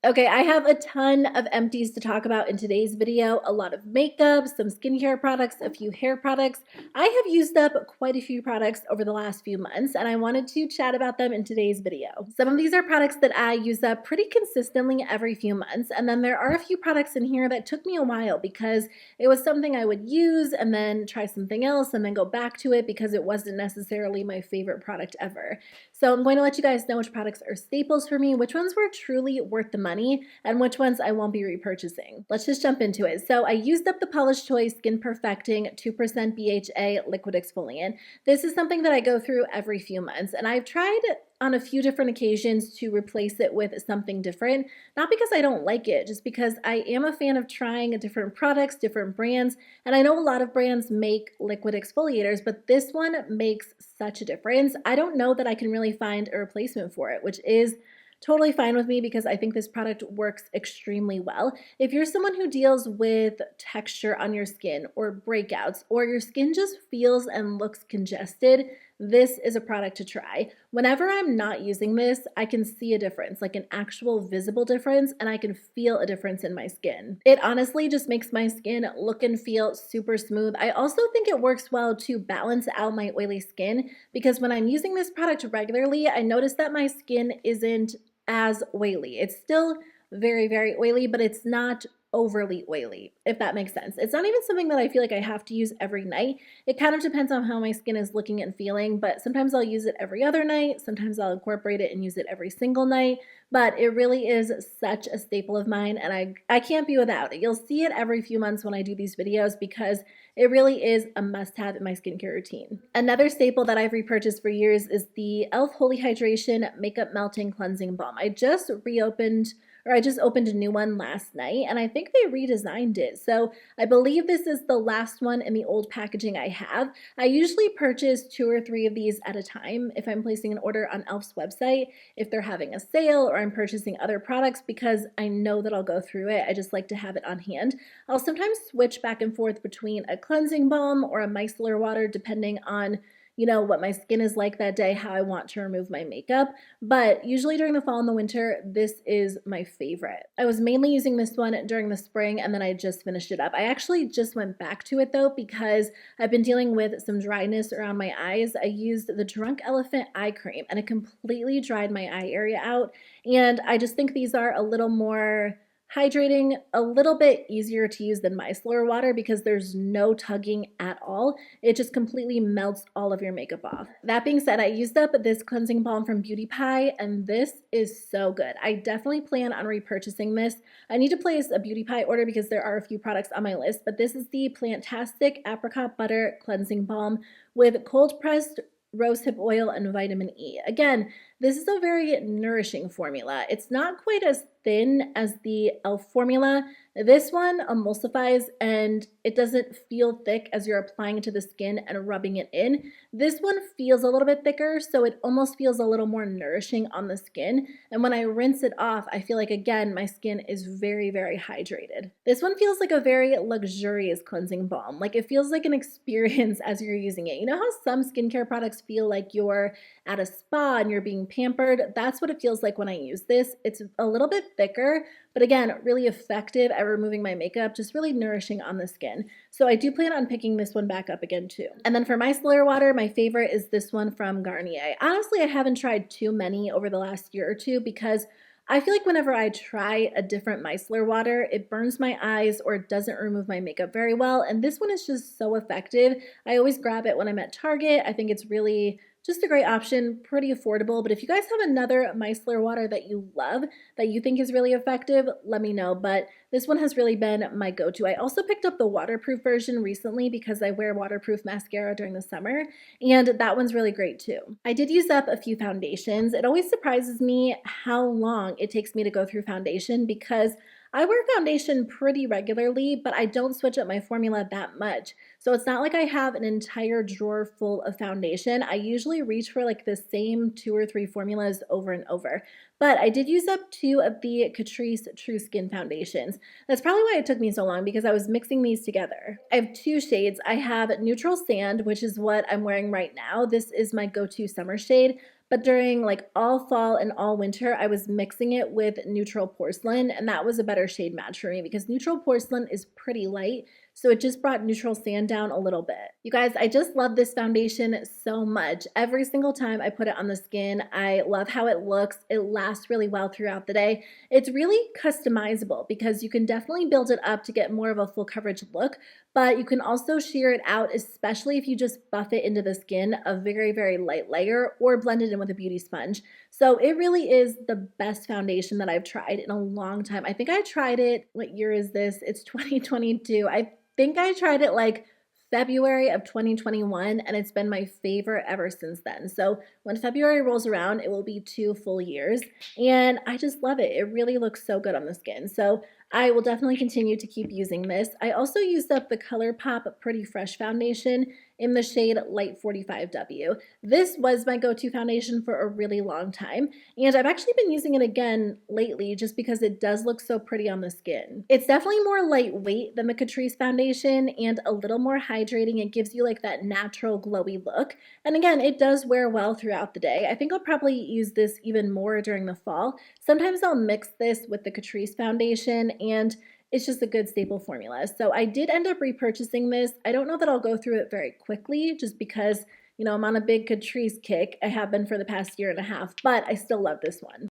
Okay, I have a ton of empties to talk about in today's video. A lot of makeup, some skincare products, a few hair products. I have used up quite a few products over the last few months, and I wanted to chat about them in today's video. Some of these are products that I use up pretty consistently every few months, and then there are a few products in here that took me a while because it was something I would use and then try something else and then go back to it because it wasn't necessarily my favorite product ever. So I'm going to let you guys know which products are staples for me, which ones were truly worth the money, and which ones I won't be repurchasing. Let's just jump into it. So I used up the Paula's Choice Skin Perfecting 2% BHA Liquid Exfoliant. This is something that I go through every few months, and I've tried on a few different occasions to replace it with something different, not because I don't like it, just because I am a fan of trying different products, different brands, and I know a lot of brands make liquid exfoliators, but this one makes such a difference. I don't know that I can really find a replacement for it, which is totally fine with me because I think this product works extremely well. If you're someone who deals with texture on your skin or breakouts, or your skin just feels and looks congested, this is a product to try. Whenever I'm not using this, I can see a difference, like an actual visible difference, and I can feel a difference in my skin. It honestly just makes my skin look and feel super smooth. I also think it works well to balance out my oily skin because when I'm using this product regularly, I notice that my skin isn't as oily. It's still very, very oily, but it's not overly oily, if that makes sense. It's not even something that I feel like I have to use every night. It kind of depends on how my skin is looking and feeling, but sometimes I'll use it every other night. Sometimes I'll incorporate it and use it every single night, but it really is such a staple of mine, and I can't be without it. You'll see it every few months when I do these videos because it really is a must-have in my skincare routine. Another staple that I've repurchased for years is the e.l.f. Holy Hydration Makeup Melting Cleansing Balm. I just opened a new one last night, and I think they redesigned it. So I believe this is the last one in the old packaging I have. I usually purchase 2 or 3 of these at a time if I'm placing an order on e.l.f.'s website, if they're having a sale, or I'm purchasing other products because I know that I'll go through it. I just like to have it on hand. I'll sometimes switch back and forth between a cleansing balm or a micellar water depending on what my skin is like that day, how I want to remove my makeup. But usually during the fall and the winter, this is my favorite. I was mainly using this one during the spring, and then I just finished it up. I actually just went back to it though because I've been dealing with some dryness around my eyes. I used the Drunk Elephant eye cream, and it completely dried my eye area out. And I just think these are a little more hydrating, a little bit easier to use than micellar water because there's no tugging at all. It just completely melts all of your makeup off. That being said, I used up this cleansing balm from Beauty Pie, and this is so good. I definitely plan on repurchasing this. I need to place a Beauty Pie order because there are a few products on my list, but this is the Plantastic Apricot Butter Cleansing Balm with cold pressed rosehip oil and vitamin E. Again, this is a very nourishing formula. It's not quite as thin as the e.l.f. formula. This one emulsifies and it doesn't feel thick as you're applying it to the skin and rubbing it in. This one feels a little bit thicker, so it almost feels a little more nourishing on the skin. And when I rinse it off, I feel like, again, my skin is very, very hydrated. This one feels like a very luxurious cleansing balm. Like it feels like an experience as you're using it. You know how some skincare products feel like you're at a spa and you're being pampered? That's what it feels like when I use this. It's a little bit thicker, but again, really effective at removing my makeup, just really nourishing on the skin. So I do plan on picking this one back up again too. And then for micellar water, my favorite is this one from Garnier. Honestly, I haven't tried too many over the last year or two because I feel like whenever I try a different micellar water, it burns my eyes or it doesn't remove my makeup very well. And this one is just so effective. I always grab it when I'm at Target. I think it's really just a great option, pretty affordable. But if you guys have another micellar water that you love, that you think is really effective, let me know. But this one has really been my go-to. I also picked up the waterproof version recently because I wear waterproof mascara during the summer, and that one's really great too. I did use up a few foundations. It always surprises me how long it takes me to go through foundation because I wear foundation pretty regularly, but I don't switch up my formula that much. So it's not like I have an entire drawer full of foundation. I usually reach for like the same 2 or 3 formulas over and over. But I did use up 2 of the Catrice True Skin foundations. That's probably why it took me so long because I was mixing these together. I have 2 shades. I have Neutral Sand, which is what I'm wearing right now. This is my go-to summer shade. but during like all fall and all winter, I was mixing it with neutral porcelain, and that was a better shade match for me because neutral porcelain is pretty light. So it just brought neutral sand down a little bit. You guys, I just love this foundation so much. Every single time I put it on the skin, I love how it looks. It lasts really well throughout the day. It's really customizable because you can definitely build it up to get more of a full coverage look, but you can also sheer it out, especially if you just buff it into the skin, a very, very light layer, or blend it in with a beauty sponge. So it really is the best foundation that I've tried in a long time. I think I tried it, what year is this? It's 2022. I think I tried it like February of 2021, and it's been my favorite ever since then. So when February rolls around, it will be 2 full years, and I just love it. It really looks so good on the skin. So I will definitely continue to keep using this. I also used up the Colourpop Pretty Fresh foundation in the shade Light 45W. This was my go-to foundation for a really long time, and I've actually been using it again lately just because it does look so pretty on the skin. It's definitely more lightweight than the Catrice foundation and a little more hydrating. It gives you like that natural glowy look, and again, it does wear well throughout the day. I think I'll probably use this even more during the fall. Sometimes I'll mix this with the Catrice foundation, and it's just a good staple formula. So I did end up repurchasing this. I don't know that I'll go through it very quickly just because, you know, I'm on a big Catrice kick. I have been for the past year and a half, but I still love this one.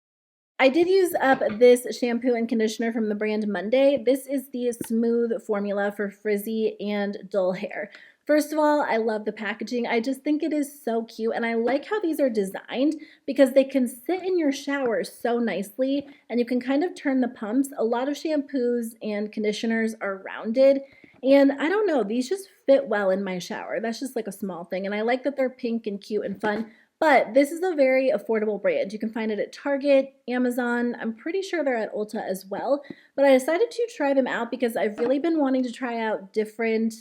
I did use up this shampoo and conditioner from the brand Monday. This is the smooth formula for frizzy and dull hair. First of all, I love the packaging. I just think it is so cute, and I like how these are designed because they can sit in your shower so nicely, and you can kind of turn the pumps. A lot of shampoos and conditioners are rounded, and I don't know, these just fit well in my shower. That's just like a small thing, and I like that they're pink and cute and fun. But this is a very affordable brand. You can find it at Target, Amazon. I'm pretty sure they're at Ulta as well. But I decided to try them out because I've really been wanting to try out different,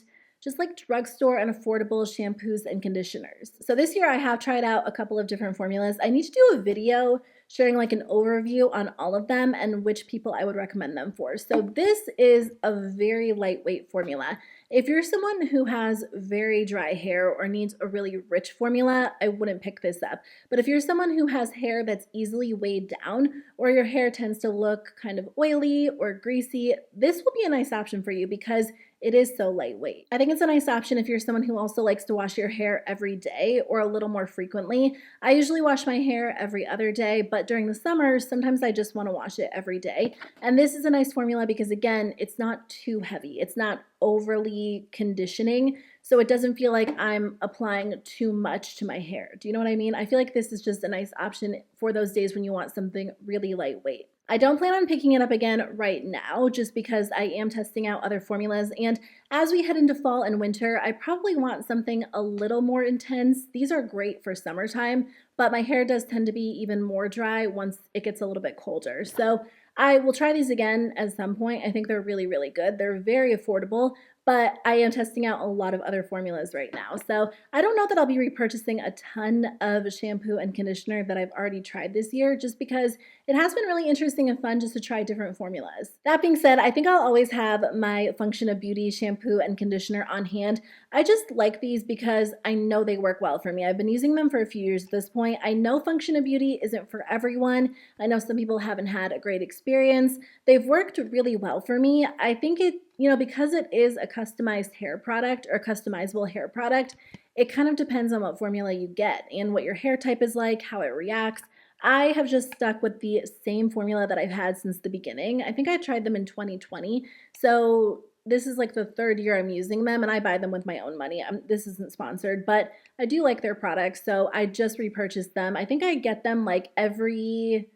just like drugstore and affordable shampoos and conditioners. So this year I have tried out a couple of different formulas. I need to do a video sharing like an overview on all of them and which people I would recommend them for. So this is a very lightweight formula. If you're someone who has very dry hair or needs a really rich formula, I wouldn't pick this up. But if you're someone who has hair that's easily weighed down, or your hair tends to look kind of oily or greasy, this will be a nice option for you because it is so lightweight. I think it's a nice option if you're someone who also likes to wash your hair every day or a little more frequently. I usually wash my hair every other day, but during the summer, sometimes I just want to wash it every day. And this is a nice formula because, again, it's not too heavy. It's not overly conditioning, so it doesn't feel like I'm applying too much to my hair. Do you know what I mean? I feel like this is just a nice option for those days when you want something really lightweight. I don't plan on picking it up again right now just because I am testing out other formulas, and as we head into fall and winter, I probably want something a little more intense. These are great for summertime, but my hair does tend to be even more dry once it gets a little bit colder. So I will try these again at some point. I think they're really, really good. They're very affordable, but I am testing out a lot of other formulas right now. So I don't know that I'll be repurchasing a ton of shampoo and conditioner that I've already tried this year just because it has been really interesting and fun just to try different formulas. That being said, I think I'll always have my Function of Beauty shampoo and conditioner on hand. I just like these because I know they work well for me. I've been using them for a few years at this point. I know Function of Beauty isn't for everyone. I know some people haven't had a great experience. They've worked really well for me. I think it, because it is a customized hair product or customizable hair product, it kind of depends on what formula you get and what your hair type is like, how it reacts. I have just stuck with the same formula that I've had since the beginning. I think I tried them in 2020. So this is like the 3rd year I'm using them, and I buy them with my own money. This isn't sponsored, but I do like their products, so I just repurchased them. I think I get them like every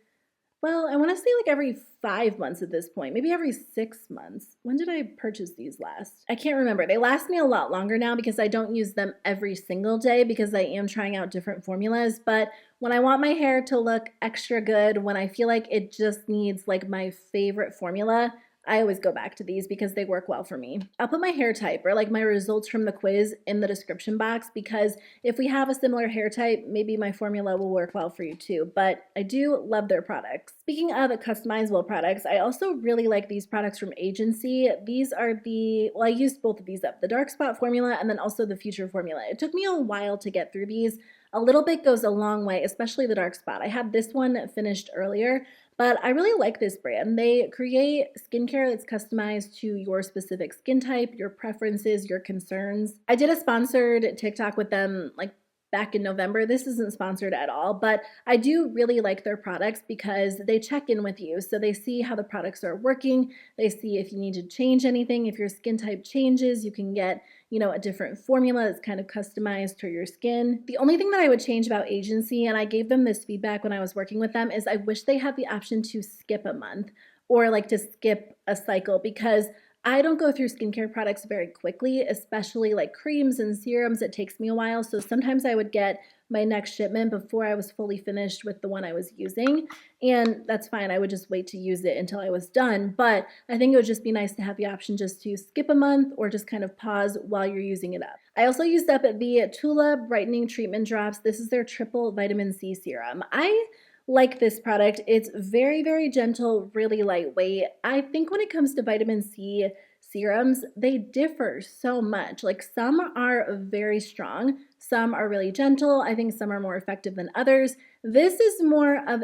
5 months at this point, maybe every 6 months. When did I purchase these last? I can't remember. They last me a lot longer now because I don't use them every single day because I am trying out different formulas. But when I want my hair to look extra good, when I feel like it just needs like my favorite formula, I always go back to these because they work well for me. I'll put my hair type or like my results from the quiz in the description box because if we have a similar hair type, maybe my formula will work well for you too. But I do love their products. Speaking of customizable products, I also really like these products from Agency. These are I used both of these up, the Dark Spot formula and then also the Future formula. It took me a while to get through these. a little bit goes a long way, especially the dark spot. I had this one finished earlier, but I really like this brand. They create skincare that's customized to your specific skin type, your preferences, your concerns. I did a sponsored TikTok with them like back in November. This isn't sponsored at all, but I do really like their products because they check in with you. So they see how the products are working. They see if you need to change anything. If your skin type changes, you can get, you know, a different formula that's kind of customized to your skin. The only thing that I would change about agency, and I gave them this feedback when I was working with them, is I wish they had the option to skip a month or like to skip a cycle, because I don't go through skincare products very quickly, especially like creams and serums. It takes me a while. So sometimes I would get my next shipment before I was fully finished with the one I was using. And that's fine. I would just wait to use it until I was done. But I think it would just be nice to have the option just to skip a month or just kind of pause while you're using it up. I also used up the Tula Brightening Treatment Drops. This is their triple vitamin C serum. I like this product. It's very, very gentle, really lightweight. I think when it comes to vitamin C serums, they differ so much. Like some are very strong, some are really gentle. I think some are more effective than others. This is more of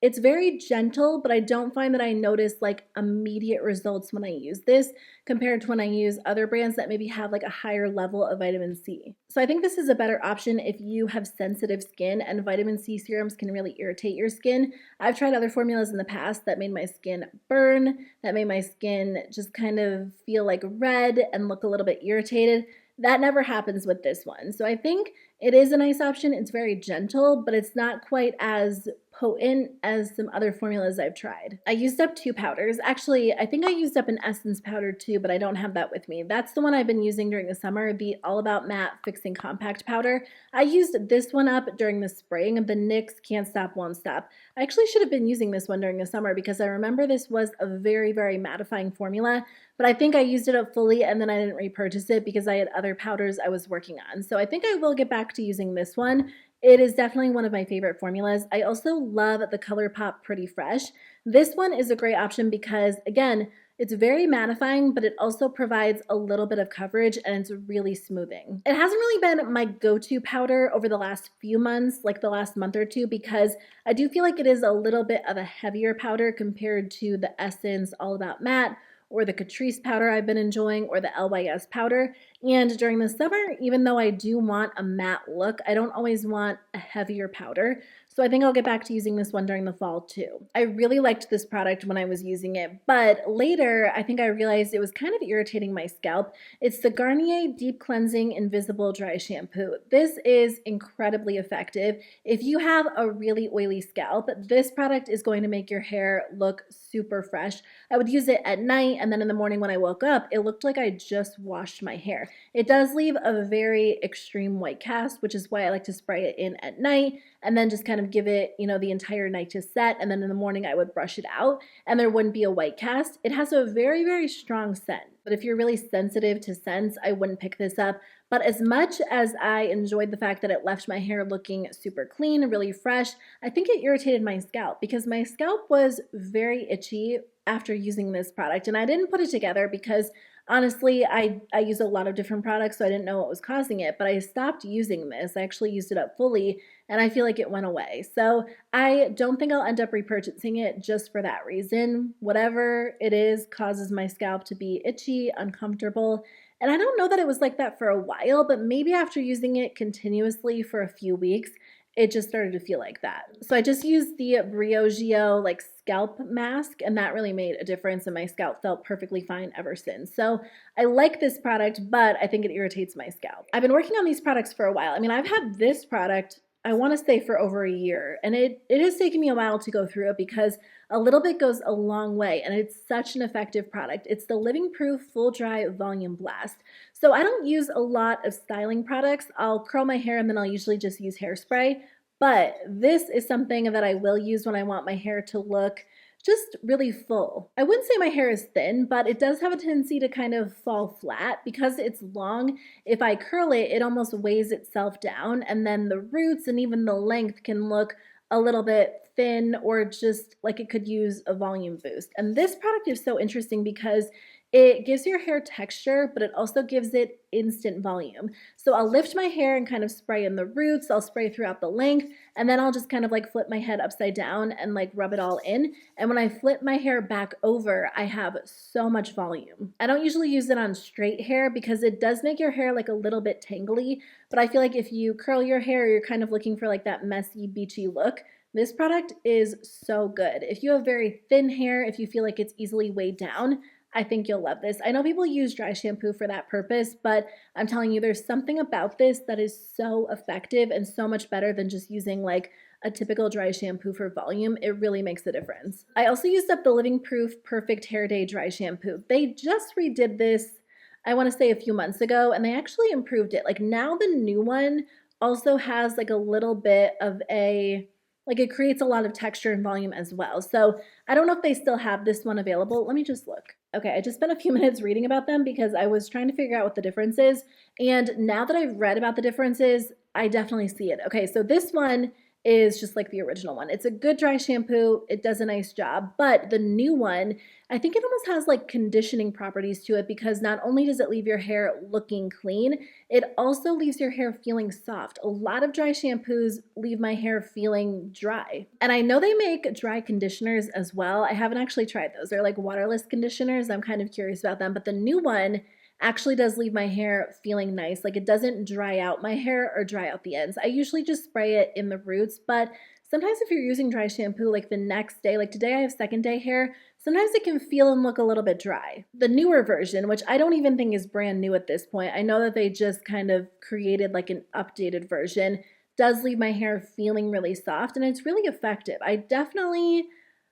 it's very gentle, but I don't find that I notice like immediate results when I use this compared to when I use other brands that maybe have like a higher level of vitamin C. So I think this is a better option if you have sensitive skin, and vitamin C serums can really irritate your skin. I've tried other formulas in the past that made my skin burn, that made my skin just kind of feel like red and look a little bit irritated. That never happens with this one. So I think it is a nice option. It's very gentle, but it's not quite as potent as some other formulas I've tried. I used up 2 powders. Actually, I think I used up an essence powder too, but I don't have that with me. That's the one I've been using during the summer, the All About Matte Fixing Compact Powder. I used this one up during the spring, the NYX Can't Stop, Won't Stop. I actually should have been using this one during the summer because I remember this was a very, very mattifying formula, but I think I used it up fully and then I didn't repurchase it because I had other powders I was working on. So I think I will get back to using this one. It is definitely one of my favorite formulas. I also love the Colourpop Pretty Fresh. This one is a great option because, again, it's very mattifying, but it also provides a little bit of coverage and it's really smoothing. It hasn't really been my go-to powder over the last few months, like the last month or two, because I do feel like it is a little bit of a heavier powder compared to the Essence All About Matte or the Catrice powder I've been enjoying, or the LYS powder. And during the summer, even though I do want a matte look, I don't always want a heavier powder. So I think I'll get back to using this one during the fall too. I really liked this product when I was using it, but later I think I realized it was kind of irritating my scalp. It's the Garnier Deep Cleansing Invisible Dry Shampoo. This is incredibly effective. If you have a really oily scalp, this product is going to make your hair look super fresh. I would use it at night, and then in the morning when I woke up, it looked like I just washed my hair. It does leave a very extreme white cast, which is why I like to spray it in at night and then just kind of give it, you know, the entire night to set, and then in the morning I would brush it out and there wouldn't be a white cast. It has a very, very strong scent, but if you're really sensitive to scents, I wouldn't pick this up. But as much as I enjoyed the fact that it left my hair looking super clean and really fresh, I think it irritated my scalp because my scalp was very itchy after using this product, and I didn't put it together because honestly, I use a lot of different products, so I didn't know what was causing it, but I stopped using this. I actually used it up fully, and I feel like it went away. So I don't think I'll end up repurchasing it just for that reason. Whatever it is causes my scalp to be itchy, uncomfortable, and I don't know that it was like that for a while, but maybe after using it continuously for a few weeks, it just started to feel like that. So I just used the Briogeo like scalp mask, and that really made a difference, and my scalp felt perfectly fine ever since. So I like this product, but I think it irritates my scalp. I've been working on these products for a while. I mean, I've had this product, I want to say, for over a year, and it has taken me a while to go through it because a little bit goes a long way, and it's such an effective product. It's the Living Proof Full Dry Volume Blast. So I don't use a lot of styling products. I'll curl my hair and then I'll usually just use hairspray, but this is something that I will use when I want my hair to look just really full. I wouldn't say my hair is thin, but it does have a tendency to kind of fall flat because it's long. If I curl it, it almost weighs itself down, and then the roots and even the length can look a little bit thin or just like it could use a volume boost. And this product is so interesting because it gives your hair texture, but it also gives it instant volume. So I'll lift my hair and kind of spray in the roots, I'll spray throughout the length, and then I'll just kind of like flip my head upside down and like rub it all in. And when I flip my hair back over, I have so much volume. I don't usually use it on straight hair because it does make your hair like a little bit tangly, but I feel like if you curl your hair, you're kind of looking for like that messy, beachy look. This product is so good. If you have very thin hair, if you feel like it's easily weighed down, I think you'll love this. I know people use dry shampoo for that purpose, but I'm telling you, there's something about this that is so effective and so much better than just using like a typical dry shampoo for volume. It really makes a difference. I also used up the Living Proof Perfect Hair Day Dry Shampoo. They just redid this, I want to say a few months ago, and they actually improved it. Like now the new one also has like a little bit of a, like it creates a lot of texture and volume as well. So I don't know if they still have this one available. Let me just look. Okay, I just spent a few minutes reading about them because I was trying to figure out what the difference is. And now that I've read about the differences, I definitely see it. Okay, so this one is just like the original one. It's a good dry shampoo. It does a nice job. But the new one, I think it almost has like conditioning properties to it because not only does it leave your hair looking clean, it also leaves your hair feeling soft. A lot of dry shampoos leave my hair feeling dry. And I know they make dry conditioners as well. I haven't actually tried those. They're like waterless conditioners. I'm kind of curious about them. But the new one actually does leave my hair feeling nice. Like it doesn't dry out my hair or dry out the ends. I usually just spray it in the roots, but sometimes if you're using dry shampoo like the next day, like today I have second day hair, sometimes it can feel and look a little bit dry. The newer version, which I don't even think is brand new at this point, I know that they just kind of created like an updated version, does leave my hair feeling really soft and it's really effective. I definitely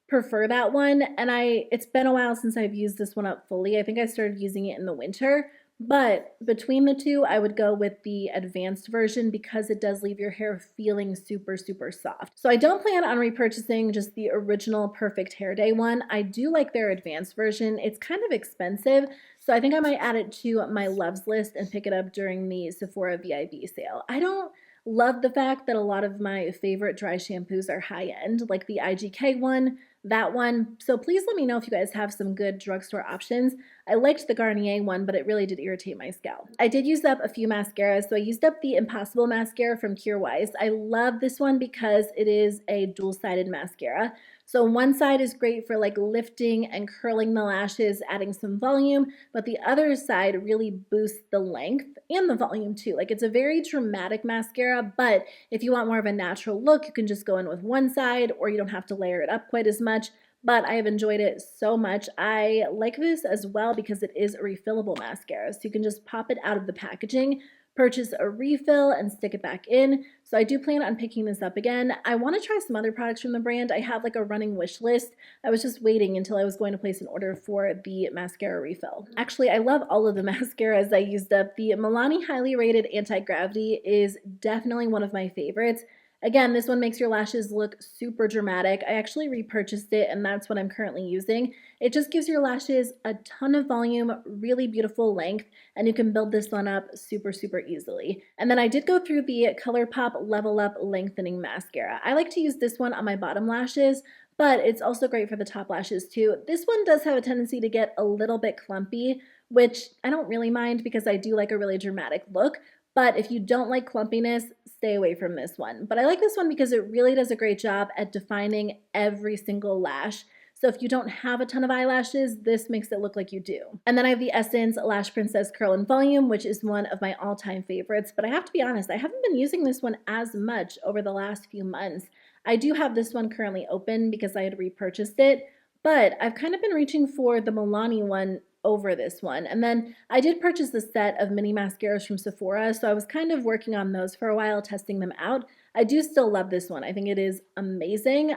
prefer that one, and it's been a while since I've used this one up fully. I think I started using it in the winter, but between the two, I would go with the advanced version because it does leave your hair feeling super, super soft. So I don't plan on repurchasing just the original Perfect Hair Day one. I do like their advanced version. It's kind of expensive, so I think I might add it to my loves list and pick it up during the Sephora VIB sale. I don't love the fact that a lot of my favorite dry shampoos are high-end, like the IGK one, that one. So please let me know if you guys have some good drugstore options. I liked the Garnier one, but it really did irritate my scalp. I did use up a few mascaras. So I used up the Impossible mascara from Kjaer. I love this one because it is a dual-sided mascara. So one side is great for like lifting and curling the lashes, adding some volume, but the other side really boosts the length and the volume too. Like it's a very dramatic mascara, but if you want more of a natural look, you can just go in with one side or you don't have to layer it up quite as much. But I have enjoyed it so much. I like this as well because it is a refillable mascara. So you can just pop it out of the packaging, purchase a refill, and stick it back in. So I do plan on picking this up again. I want to try some other products from the brand. I have like a running wish list. I was just waiting until I was going to place an order for the mascara refill. Actually, I love all of the mascaras I used up. The Milani Highly Rated Anti-Gravity is definitely one of my favorites. Again, this one makes your lashes look super dramatic. I actually repurchased it and that's what I'm currently using. It just gives your lashes a ton of volume, really beautiful length, and you can build this one up super, super easily. And then I did go through the Colourpop Level Up Lengthening Mascara. I like to use this one on my bottom lashes, but it's also great for the top lashes too. This one does have a tendency to get a little bit clumpy, which I don't really mind because I do like a really dramatic look. But if you don't like clumpiness, stay away from this one. But I like this one because it really does a great job at defining every single lash. So if you don't have a ton of eyelashes, this makes it look like you do. And then I have the Essence Lash Princess Curl and Volume, which is one of my all-time favorites. But I have to be honest, I haven't been using this one as much over the last few months. I do have this one currently open because I had repurchased it, but I've kind of been reaching for the Milani one over this one. And then I did purchase the set of mini mascaras from Sephora, so I was kind of working on those for a while, testing them out. I do still love this one. I think it is amazing.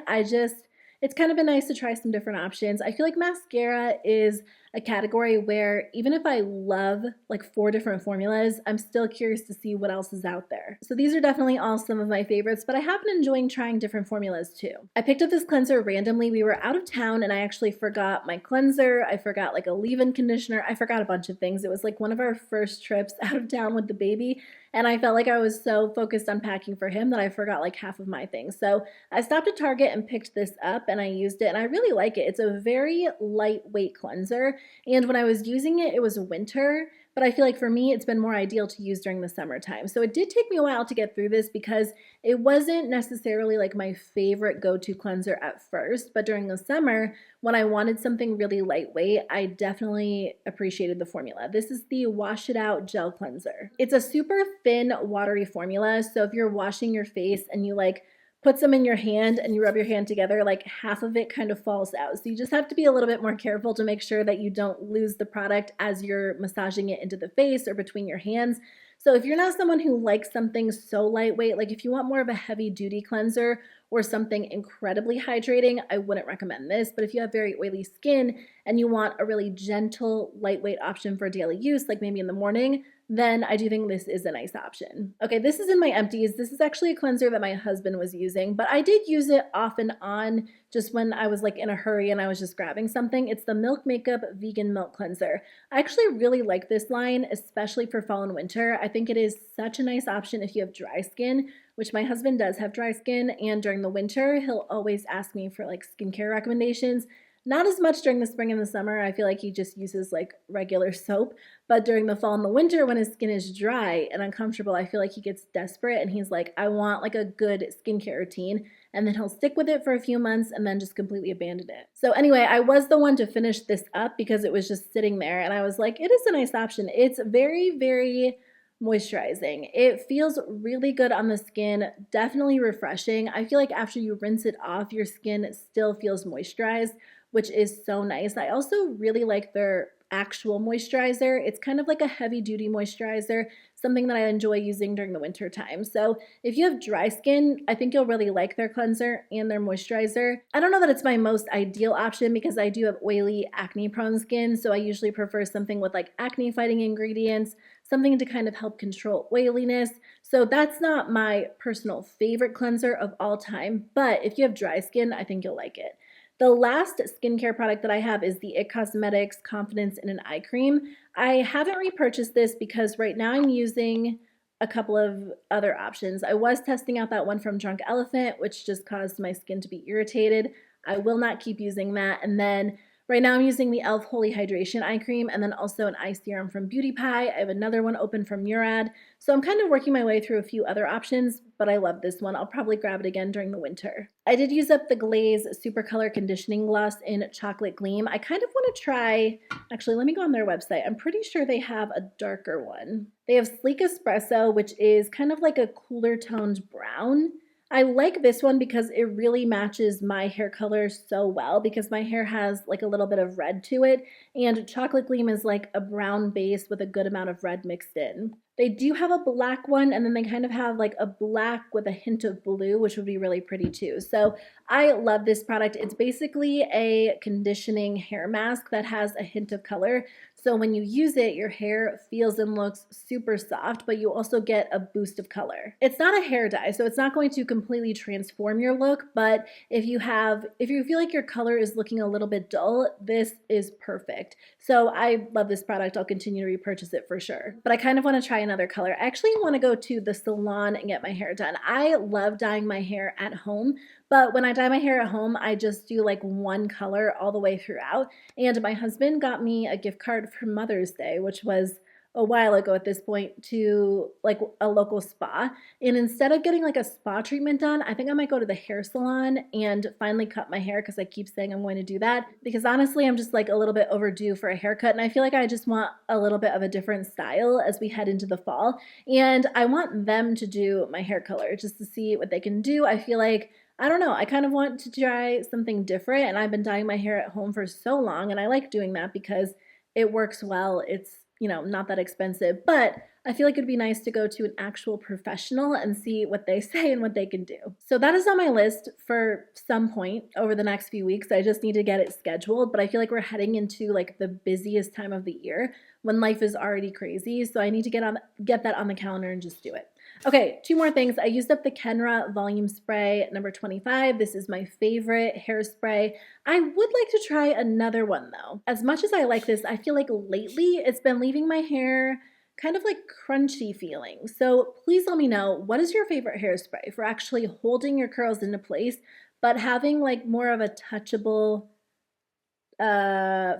It's kind of been nice to try some different options. I feel like mascara is a category where even if I love like 4 different formulas, I'm still curious to see what else is out there. So these are definitely all some of my favorites, but I have been enjoying trying different formulas too. I picked up this cleanser randomly. We were out of town and I actually forgot my cleanser. I forgot like a leave-in conditioner. I forgot a bunch of things. It was like one of our first trips out of town with the baby. and I felt like I was so focused on packing for him that I forgot like half of my things. So I stopped at Target and picked this up and I used it and I really like it. It's a very lightweight cleanser, and when I was using it, it was winter, but I feel like for me, it's been more ideal to use during the summertime. So it did take me a while to get through this because it wasn't necessarily like my favorite go-to cleanser at first, but during the summer, when I wanted something really lightweight, I definitely appreciated the formula. This is the Wash It Out Gel Cleanser. It's a super thin, watery formula, so if you're washing your face and you like put some in your hand and you rub your hand together, like half of it kind of falls out. So you just have to be a little bit more careful to make sure that you don't lose the product as you're massaging it into the face or between your hands. So if you're not someone who likes something so lightweight, like if you want more of a heavy duty cleanser or something incredibly hydrating, I wouldn't recommend this. But if you have very oily skin and you want a really gentle, lightweight option for daily use, like maybe in the morning, then I do think this is a nice option. Okay, this is in my Empties. This is actually a cleanser that my husband was using, but I did use it off and on just when I was like in a hurry and I was just grabbing something. It's the Milk Makeup Vegan Milk Cleanser. I actually really like this line, especially for fall and winter. I think it is such a nice option if you have dry skin, which my husband does have dry skin, and during the winter, he'll always ask me for like skincare recommendations. Not as much during the spring and the summer. I feel like he just uses like regular soap. But during the fall and the winter, when his skin is dry and uncomfortable, I feel like he gets desperate and he's like, I want like a good skincare routine. And then he'll stick with it for a few months and then just completely abandon it. So anyway, I was the one to finish this up because it was just sitting there. And I was like, it is a nice option. It's very, very moisturizing. It feels really good on the skin, definitely refreshing. I feel like after you rinse it off, your skin still feels moisturized, which is so nice. I also really like their actual moisturizer. It's kind of like a heavy duty moisturizer, something that I enjoy using during the winter time. So if you have dry skin, I think you'll really like their cleanser and their moisturizer. I don't know that it's my most ideal option because I do have oily, acne prone skin. So I usually prefer something with like acne fighting ingredients, something to kind of help control oiliness. So that's not my personal favorite cleanser of all time, but if you have dry skin, I think you'll like it. The last skincare product that I have is the IT Cosmetics Confidence in an Eye Cream. I haven't repurchased this because right now I'm using a couple of other options. I was testing out that one from Drunk Elephant, which just caused my skin to be irritated. I will not keep using that. And then right now I'm using the e.l.f. Holy Hydration Eye Cream and then also an eye serum from Beauty Pie. I have another one open from Murad. So I'm kind of working my way through a few other options, but I love this one. I'll probably grab it again during the winter. I did use up the Glaze Super Color Conditioning Gloss in Chocolate Gleam. I kind of want to try, actually let me go on their website. I'm pretty sure they have a darker one. They have Sleek Espresso, which is kind of like a cooler toned brown. I like this one because it really matches my hair color so well because my hair has like a little bit of red to it, and Chocolate Gleam is like a brown base with a good amount of red mixed in. They do have a black one, and then they kind of have like a black with a hint of blue, which would be really pretty too. So I love this product. It's basically a conditioning hair mask that has a hint of color. So when you use it, your hair feels and looks super soft, but you also get a boost of color. It's not a hair dye, so it's not going to completely transform your look, but if you feel like your color is looking a little bit dull, this is perfect. So I love this product. I'll continue to repurchase it for sure. But I kind of want to try another color. I actually want to go to the salon and get my hair done. I love dyeing my hair at home, but when I dye my hair at home, I just do like one color all the way throughout. And my husband got me a gift card for Mother's Day, which was a while ago at this point, to like a local spa. And instead of getting like a spa treatment done, I think I might go to the hair salon and finally cut my hair because I keep saying I'm going to do that. Because honestly, I'm just like a little bit overdue for a haircut. And I feel like I just want a little bit of a different style as we head into the fall. And I want them to do my hair color just to see what they can do. I feel like, I don't know, I kind of want to try something different, and I've been dyeing my hair at home for so long, and I like doing that because it works well. It's, not that expensive, but I feel like it'd be nice to go to an actual professional and see what they say and what they can do. So that is on my list for some point over the next few weeks. I just need to get it scheduled, but I feel like we're heading into like the busiest time of the year when life is already crazy. So I need to get that on the calendar and just do it. Okay, 2 more things. I used up the Kenra Volume Spray number 25. This is my favorite hairspray. I would like to try another one though. As much as I like this, I feel like lately it's been leaving my hair kind of like crunchy feeling. So please let me know, what is your favorite hairspray for actually holding your curls into place, but having like more of a touchable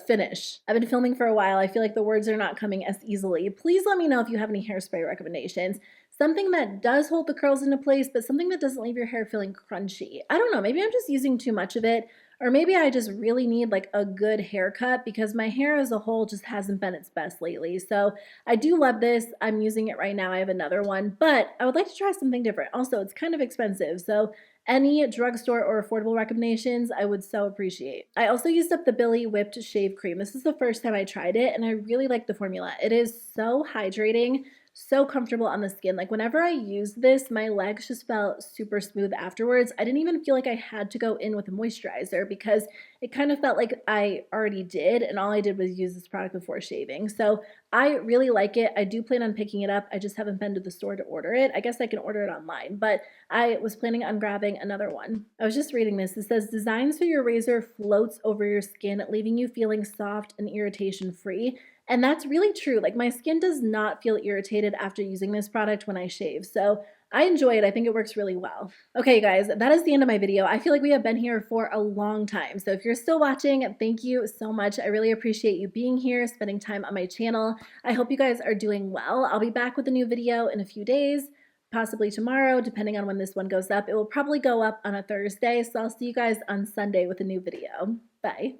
finish. I've been filming for a while. I feel like the words are not coming as easily. Please let me know if you have any hairspray recommendations. Something that does hold the curls into place, but something that doesn't leave your hair feeling crunchy. I don't know, maybe I'm just using too much of it, or maybe I just really need like a good haircut because my hair as a whole just hasn't been its best lately. So I do love this. I'm using it right now. I have another one, but I would like to try something different. Also, it's kind of expensive. So any drugstore or affordable recommendations, I would so appreciate. I also used up the Billy Whipped Shave Cream. This is the first time I tried it, and I really like the formula. It is so hydrating, so comfortable on the skin. Like whenever I used this, my legs just felt super smooth afterwards. I didn't even feel like I had to go in with a moisturizer because it kind of felt like I already did, and all I did was use this product before shaving. So I really like it. I do plan on picking it up. I just haven't been to the store to order it. I guess I can order it online, but I was planning on grabbing another one. I was just reading this. It says, designed so your razor floats over your skin, leaving you feeling soft and irritation free. And that's really true. Like my skin does not feel irritated after using this product when I shave. So I enjoy it. I think it works really well. Okay, guys, that is the end of my video. I feel like we have been here for a long time. So if you're still watching, thank you so much. I really appreciate you being here, spending time on my channel. I hope you guys are doing well. I'll be back with a new video in a few days, possibly tomorrow, depending on when this one goes up. It will probably go up on a Thursday. So I'll see you guys on Sunday with a new video. Bye.